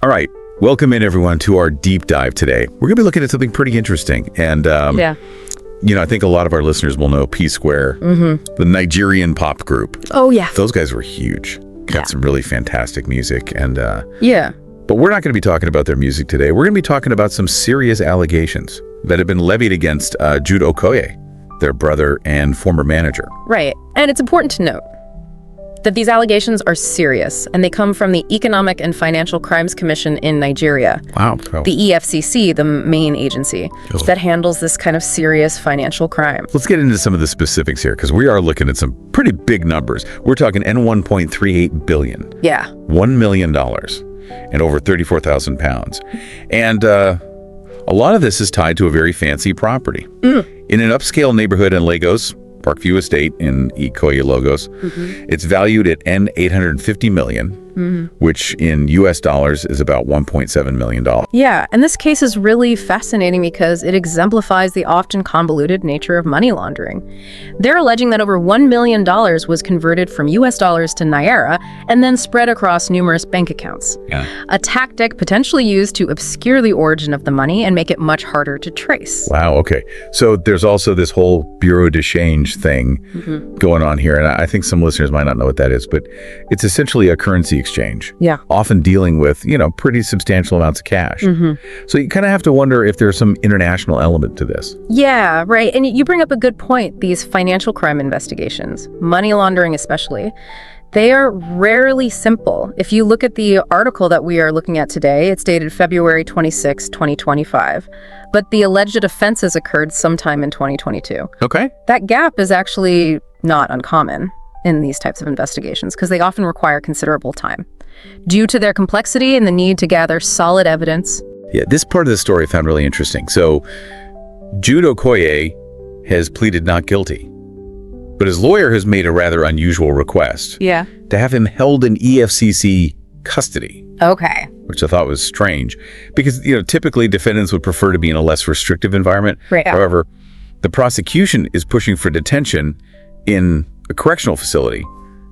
All right. Welcome in, everyone, to our deep dive today. We're going to be looking at something pretty interesting. And, I think a lot of our listeners will know Psquare, the Nigerian pop group. Oh, yeah. Those guys were huge. Got some really fantastic music. And yeah. But we're not going to be talking about their music today. We're going to be talking about some serious allegations that have been levied against Jude Okoye, their brother and former manager. Right. And it's important to note that these allegations are serious, and they come from the Economic and Financial Crimes Commission in Nigeria. Wow. The Efcc, the main agency that handles this kind of serious financial crime. Let's get into some of the specifics here, because we are looking at some pretty big numbers. We're talking N1.38 billion. Yeah. $1 million and over 34,000 pounds. And a lot of this is tied to a very fancy property. In an upscale neighborhood in Lagos, Parkview Estate in Okoye, Lagos. It's valued at N850 million, which in US dollars is about $1.7 million. Yeah, and this case is really fascinating because it exemplifies the often convoluted nature of money laundering. They're alleging that over $1 million was converted from US dollars to Naira and then spread across numerous bank accounts. A tactic potentially used to obscure the origin of the money and make it much harder to trace. Wow, okay. So there's also this whole bureau de change thing going on here, and I think some listeners might not know what that is, but it's essentially a currency exchange. Yeah. Often dealing with, pretty substantial amounts of cash. So you kind of have to wonder if there's some international element to this. Yeah, right. And you bring up a good point. These financial crime investigations, money laundering especially, they are rarely simple. If you look at the article that we are looking at today, it's dated February 26, 2025. But the alleged offenses occurred sometime in 2022. Okay. That gap is actually not uncommon in these types of investigations because they often require considerable time due to their complexity and the need to gather solid evidence. Yeah, this part of the story I found really interesting. So Jude Okoye has pleaded not guilty, but his lawyer has made a rather unusual request. Yeah. To have him held in EFCC custody. Okay. Which I thought was strange because, typically defendants would prefer to be in a less restrictive environment. Right. However, the prosecution is pushing for detention in a correctional facility,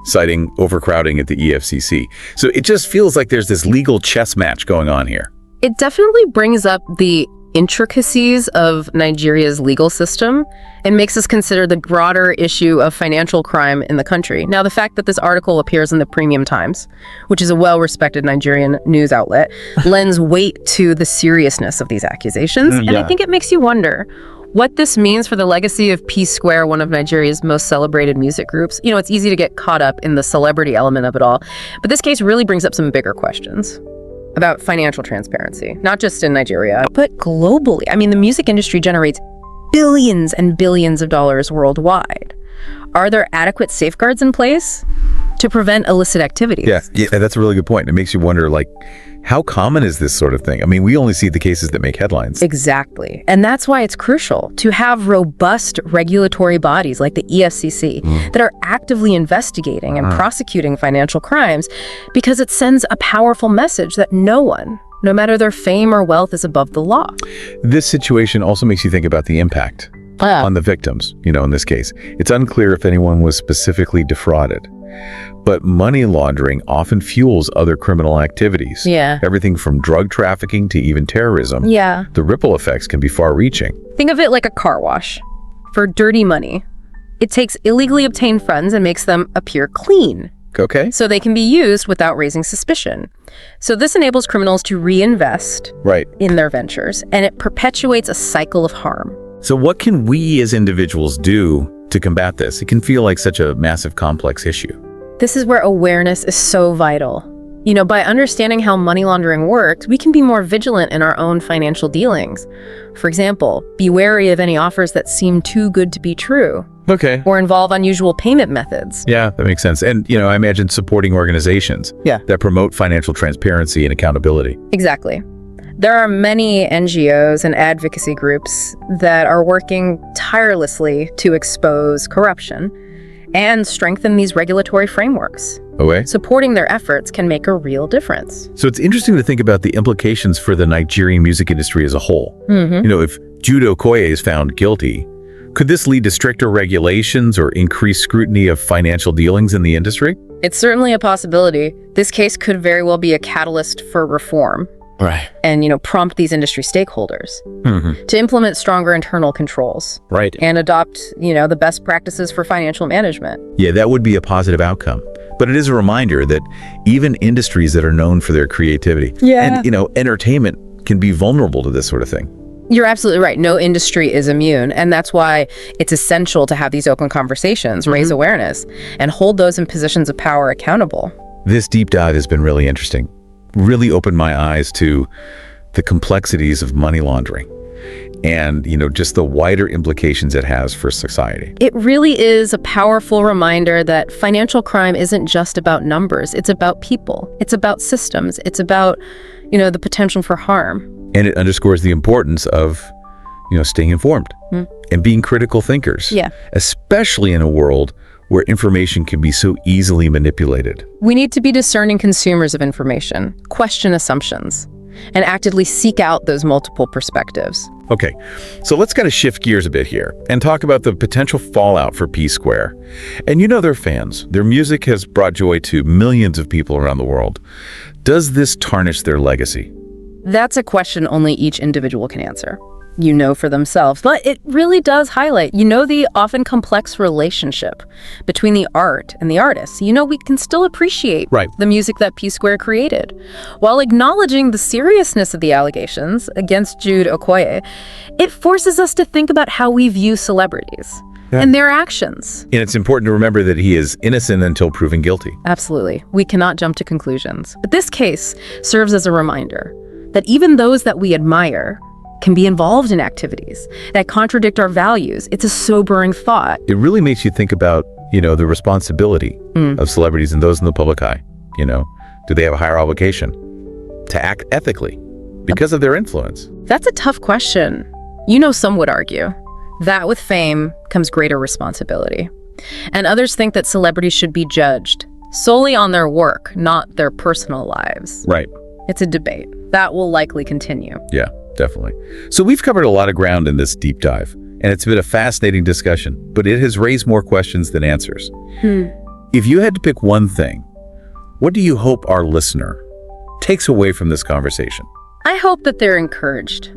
citing overcrowding at the EFCC. So it just feels like there's this legal chess match going on here. It definitely brings up the intricacies of Nigeria's legal system and makes us consider the broader issue of financial crime in the country. Now, the fact that this article appears in the Premium Times, which is a well-respected Nigerian news outlet, lends weight to the seriousness of these accusations. And I think it makes you wonder what this means for the legacy of Psquare, one of Nigeria's most celebrated music groups. It's easy to get caught up in the celebrity element of it all, but this case really brings up some bigger questions about financial transparency, not just in Nigeria, but globally. I mean, the music industry generates billions and billions of dollars worldwide. Are there adequate safeguards in place to prevent illicit activities? Yeah, that's a really good point. It makes you wonder, how common is this sort of thing? I mean, we only see the cases that make headlines. Exactly. And that's why it's crucial to have robust regulatory bodies like the EFCC that are actively investigating and prosecuting financial crimes, because it sends a powerful message that no one, no matter their fame or wealth, is above the law. This situation also makes you think about the impact on the victims, in this case. It's unclear if anyone was specifically defrauded. But money laundering often fuels other criminal activities. Yeah. Everything from drug trafficking to even terrorism. Yeah. The ripple effects can be far-reaching. Think of it like a car wash. For dirty money, it takes illegally obtained funds and makes them appear clean. Okay. So they can be used without raising suspicion. So this enables criminals to reinvest in their ventures, and it perpetuates a cycle of harm. So what can we as individuals do to combat this? It can feel like such a massive, complex issue. This is where awareness is so vital. By understanding how money laundering works, we can be more vigilant in our own financial dealings. For example, be wary of any offers that seem too good to be true. Okay. Or involve unusual payment methods. Yeah, that makes sense. And, I imagine supporting organizations that promote financial transparency and accountability. Exactly. There are many NGOs and advocacy groups that are working tirelessly to expose corruption and strengthen these regulatory frameworks. Okay. Supporting their efforts can make a real difference. So it's interesting to think about the implications for the Nigerian music industry as a whole. If Jude Okoye is found guilty, Could this lead to stricter regulations or increased scrutiny of financial dealings in the industry? It's certainly a possibility. This case could very well be a catalyst for reform. Right. And, prompt these industry stakeholders to implement stronger internal controls. Right. And adopt, the best practices for financial management. Yeah, that would be a positive outcome. But it is a reminder that even industries that are known for their creativity and, entertainment can be vulnerable to this sort of thing. You're absolutely right. No industry is immune. And that's why it's essential to have these open conversations, raise awareness, and hold those in positions of power accountable. This deep dive has been really interesting. Really opened my eyes to the complexities of money laundering and, just the wider implications it has for society. It really is a powerful reminder that financial crime isn't just about numbers. It's about people. It's about systems. It's about, the potential for harm. And it underscores the importance of, staying informed and being critical thinkers. Yeah. Especially in a world where information can be so easily manipulated. We need to be discerning consumers of information, question assumptions, and actively seek out those multiple perspectives. Okay, so let's kind of shift gears a bit here and talk about the potential fallout for Psquare. And they're fans. Their music has brought joy to millions of people around the world. Does this tarnish their legacy? That's a question only each individual can answer. For themselves. But it really does highlight, the often complex relationship between the art and the artist. We can still appreciate the music that Psquare created, while acknowledging the seriousness of the allegations against Jude Okoye. It forces us to think about how we view celebrities and their actions. And it's important to remember that he is innocent until proven guilty. Absolutely. We cannot jump to conclusions. But this case serves as a reminder that even those that we admire can be involved in activities that contradict our values. It's a sobering thought. It really makes you think about, the responsibility of celebrities and those in the public eye. Do they have a higher obligation to act ethically because of their influence? That's a tough question. Some would argue that with fame comes greater responsibility. And others think that celebrities should be judged solely on their work, not their personal lives. Right. It's a debate that will likely continue. Yeah. Definitely. So we've covered a lot of ground in this deep dive, and it's been a fascinating discussion, but it has raised more questions than answers. If you had to pick one thing, what do you hope our listener takes away from this conversation? I hope that they're encouraged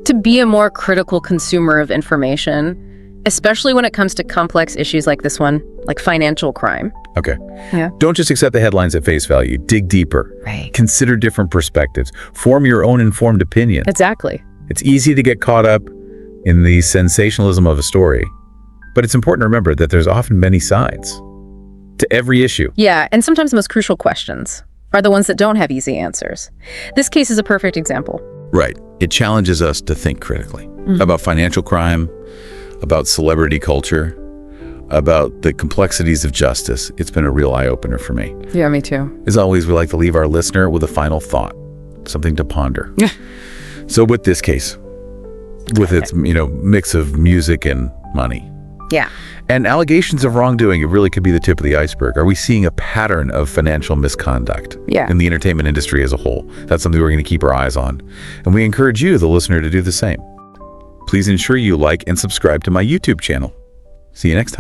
to be a more critical consumer of information, especially when it comes to complex issues like this one, like financial crime. Okay. Yeah. Don't just accept the headlines at face value. Dig deeper. Right. Consider different perspectives. Form your own informed opinion. Exactly. It's easy to get caught up in the sensationalism of a story, but it's important to remember that there's often many sides to every issue. Yeah, and sometimes the most crucial questions are the ones that don't have easy answers. This case is a perfect example. Right. It challenges us to think critically about financial crime, about celebrity culture, about the complexities of justice. It's been a real eye-opener for me. Yeah, me too. As always, we like to leave our listener with a final thought, something to ponder. Yeah. So with this case, with its mix of music and money, and allegations of wrongdoing, it really could be the tip of the iceberg. Are we seeing a pattern of financial misconduct in the entertainment industry as a whole? That's something we're going to keep our eyes on, and we encourage you, the listener, to do the same. Please ensure you like and subscribe to my YouTube channel. See you next time.